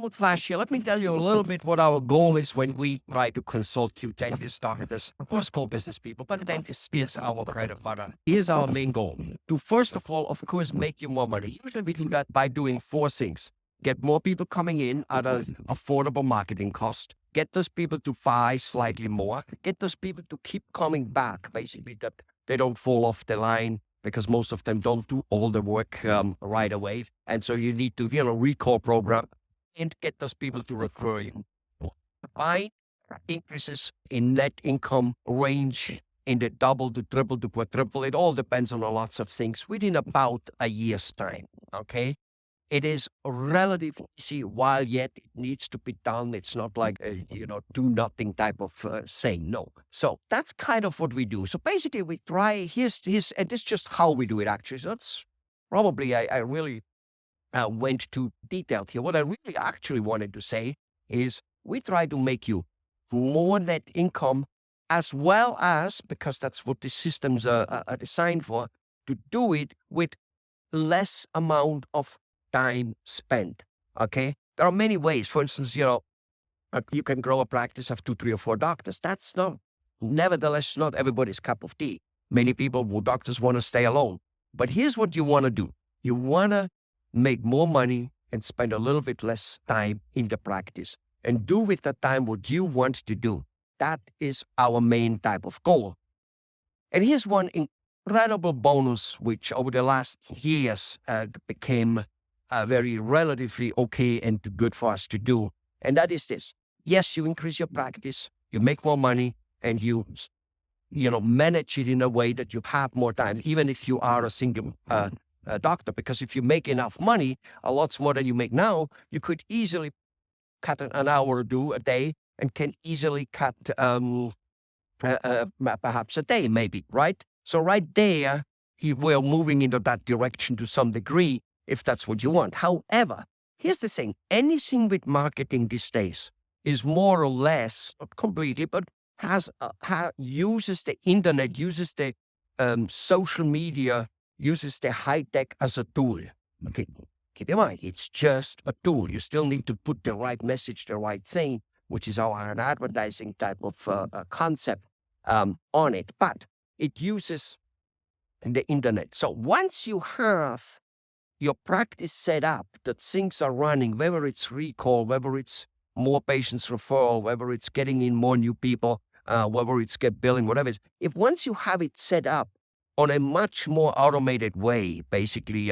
Flash here. Let me tell you a little bit what our goal is when we try to consult you dentist doctors, of course, call business people, but dentist is our bread and butter. Here's our main goal: to first of all, of course, make you more money. Usually we do that by doing four things: get more people coming in at an affordable marketing cost, get those people to buy slightly more, get those people to keep coming back, basically that they don't fall off the line, because most of them don't do all the work right away. And so you need to, recall program and get those people to refer you. Find increases in net income range in the double to triple to quadruple. It all depends on lots of things within about a year's time. Okay. It is relatively easy, while yet it needs to be done. It's not like a, do nothing type of thing. No. So that's kind of what we do. So basically we try, here's, and this is just how we do it actually. So that's probably, I really went too detailed here. What I really actually wanted to say is we try to make you more net income, as well as, because that's what the systems are designed for, to do it with less amount of time spent. Okay. There are many ways. For instance, you can grow a practice of 2, 3, or 4 doctors. That's nevertheless, not everybody's cup of tea. Many doctors want to stay alone. But here's what you want to do. You want to make more money and spend a little bit less time in the practice, and do with that time what you want to do. That is our main type of goal. And here's one incredible bonus, which over the last years became very relatively okay and good for us to do. And that is this. Yes, you increase your practice, you make more money, and you manage it in a way that you have more time, even if you are a single doctor. Because if you make enough money, a lot more than you make now, you could easily cut an hour or two a day, and can easily cut perhaps a day, maybe, right? So right there, we're moving into that direction to some degree, if that's what you want. However, here's the thing. Anything with marketing these days is more or less, not completely, but uses the internet, uses the social media, uses the high tech as a tool. Okay. Keep in mind, it's just a tool. You still need to put the right message, the right thing, which is an advertising type of concept on it. But it uses the internet. So once you have your practice set up, that things are running, whether it's recall, whether it's more patients referral, whether it's getting in more new people, whether it's get billing, whatever it is, if once you have it set up on a much more automated way, basically,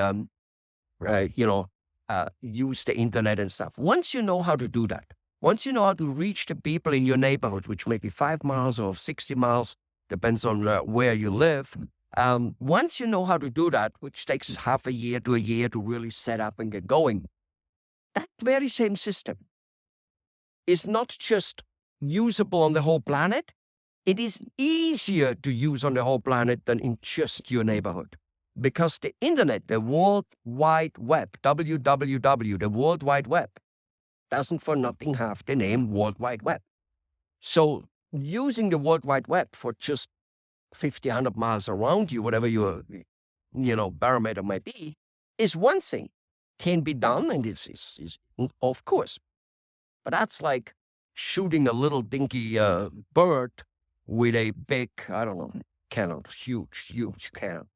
use the internet and stuff. Once you know how to do that, once you know how to reach the people in your neighborhood, which may be 5 miles or 60 miles, depends on where you live. Once you know how to do that, which takes half a year to really set up and get going, that very same system is not just usable on the whole planet. It is easier to use on the whole planet than in just your neighborhood. Because the internet, the World Wide Web, WWW, the World Wide Web, doesn't for nothing have the name World Wide Web. So using the World Wide Web for just 50, 100 miles around you, whatever your, barometer might be, is one thing. Can be done, and is of course. But that's like shooting a little dinky bird with a big, cannon, huge cannon.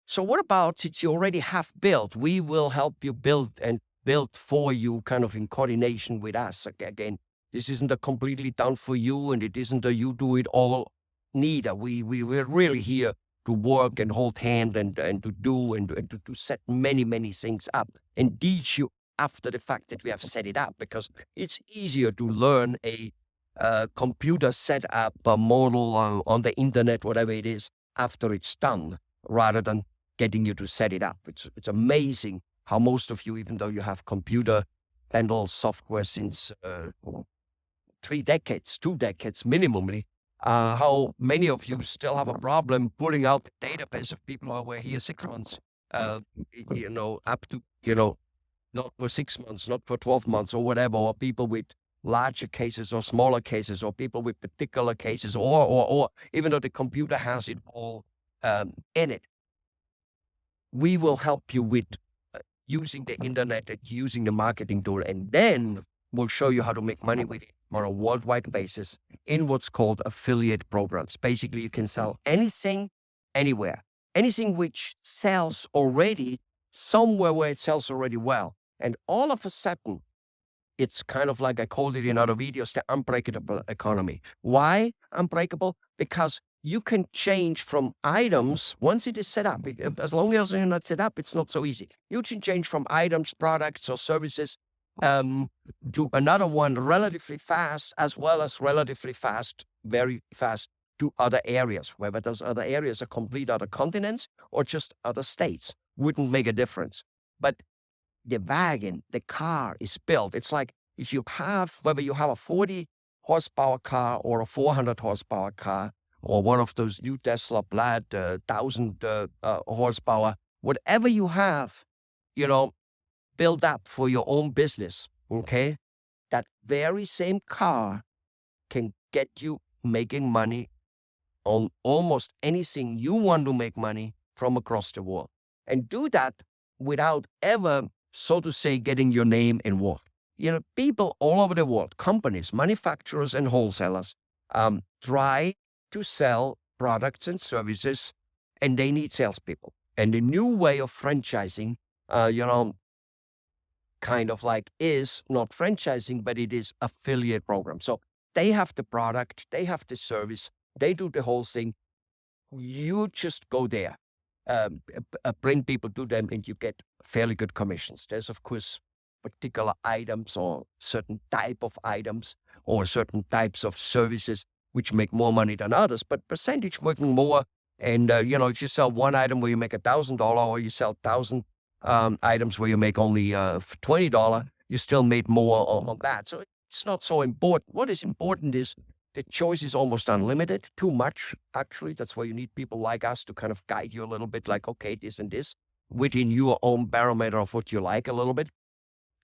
So what about, since you already have built, we will help you build for you, kind of in coordination with us. Again, this isn't a completely done for you, and it isn't a you do it all neither. We're really here to work and hold hand and to do and to set many things up and teach you after the fact that we have set it up, because it's easier to learn a computer setup, a model on the internet, whatever it is, after it's done, rather than getting you to set it up. It's amazing how most of you, even though you have computer handle software since 3 decades, 2 decades minimally, how many of you still have a problem pulling out the database of people who were here 6 months, up to, not for 6 months, not for 12 months or whatever, or people with larger cases or smaller cases, or people with particular cases, or even though the computer has it all in it. We will help you with using the internet and using the marketing tool. And then we'll show you how to make money with it on a worldwide basis in what's called affiliate programs. Basically, you can sell anything, anywhere, anything which sells already somewhere where it sells already well. And all of a sudden, it's kind of like I called it in other videos, the unbreakable economy. Why unbreakable? Because you can change from items once it is set up. As long as you're not set up, it's not so easy. You can change from items, products, or services to another one relatively fast, as well as relatively fast, very fast to other areas. Whether those other areas are complete other continents or just other states wouldn't make a difference. But the wagon, the car is built. It's like if you have, whether you have a 40 horsepower car or a 400 horsepower car, or one of those new Tesla Plaid 1,000 horsepower, whatever you have, build up for your own business, okay? That very same car can get you making money on almost anything you want to make money from across the world. And do that without ever, so to say, getting your name involved. People all over the world, companies, manufacturers, and wholesalers, try to sell products and services, and they need salespeople. And the new way of franchising, kind of like is not franchising, but it is affiliate program. So they have the product, they have the service, they do the whole thing. You just go there, bring people to them, and you get fairly good commissions. There's, of course, particular items or certain type of items or certain types of services which make more money than others, but percentage making more. And, if you sell one item where you make $1,000 or you sell 1,000 items where you make only $20, you still made more on that. So it's not so important. What is important is the choice is almost unlimited, too much, actually. That's why you need people like us to kind of guide you a little bit, like, okay, this and this, within your own barometer of what you like a little bit.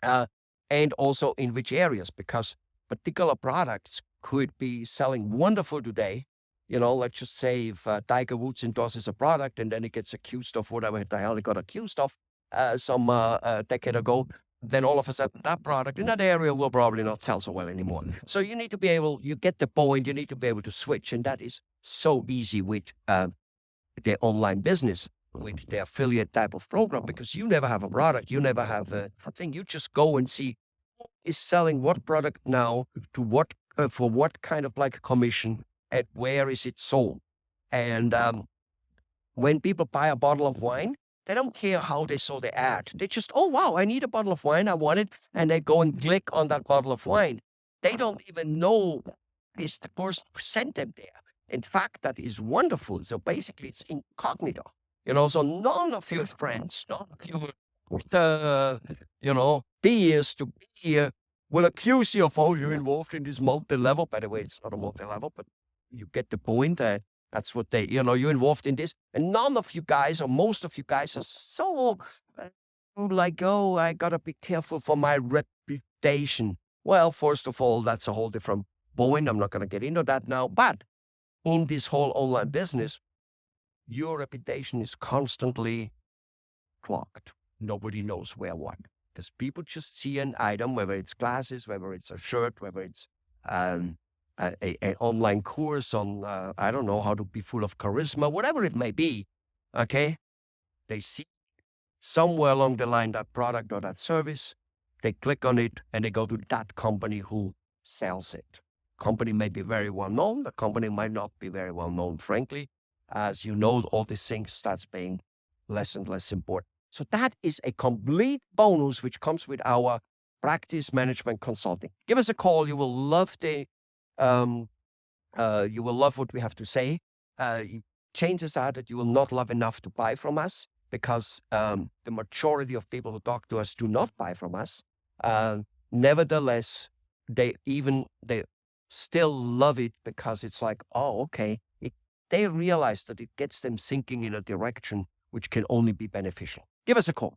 And also in which areas, because particular products could be selling wonderful today. Let's just say if Tiger Woods endorses a product and then it gets accused of whatever the hell it got accused of some decade ago, then all of a sudden that product in that area will probably not sell so well anymore. So you need to be able, you get the point, you need to be able to switch. And that is so easy with the online business, with the affiliate type of program, because you never have a product, you never have a thing. You just go and see who is selling what product now to what, for what kind of like commission, and where is it sold. And when people buy a bottle of wine, they don't care how they saw the ad. They just, oh, wow, I need a bottle of wine. I want it. And they go and click on that bottle of wine. They don't even know is the person who sent them there. In fact, that is wonderful. So basically, it's incognito. So none of your friends, none of your, peers to be here will accuse you of, oh, you're involved in this multi-level. By the way, it's not a multi-level, but you get the point. That's what they, you're involved in this. And none of you guys, or most of you guys, are so like, oh, I got to be careful for my reputation. Well, first of all, that's a whole different point. I'm not going to get into that now. But in this whole online business, your reputation is constantly clocked. Nobody knows where what. Because people just see an item, whether it's glasses, whether it's a shirt, whether it's an online course on, I don't know, how to be full of charisma, whatever it may be, okay? They see somewhere along the line that product or that service, they click on it, and they go to that company who sells it. Company may be very well known, the company might not be very well known, frankly. As you know, all these things starts being less and less important. So that is a complete bonus which comes with our practice management consulting. Give us a call. You will love the you will love what we have to say. Chances are that you will not love enough to buy from us, because the majority of people who talk to us do not buy from us. Nevertheless, they still love it, because it's like, oh, okay. They realize that it gets them thinking in a direction which can only be beneficial. Give us a call.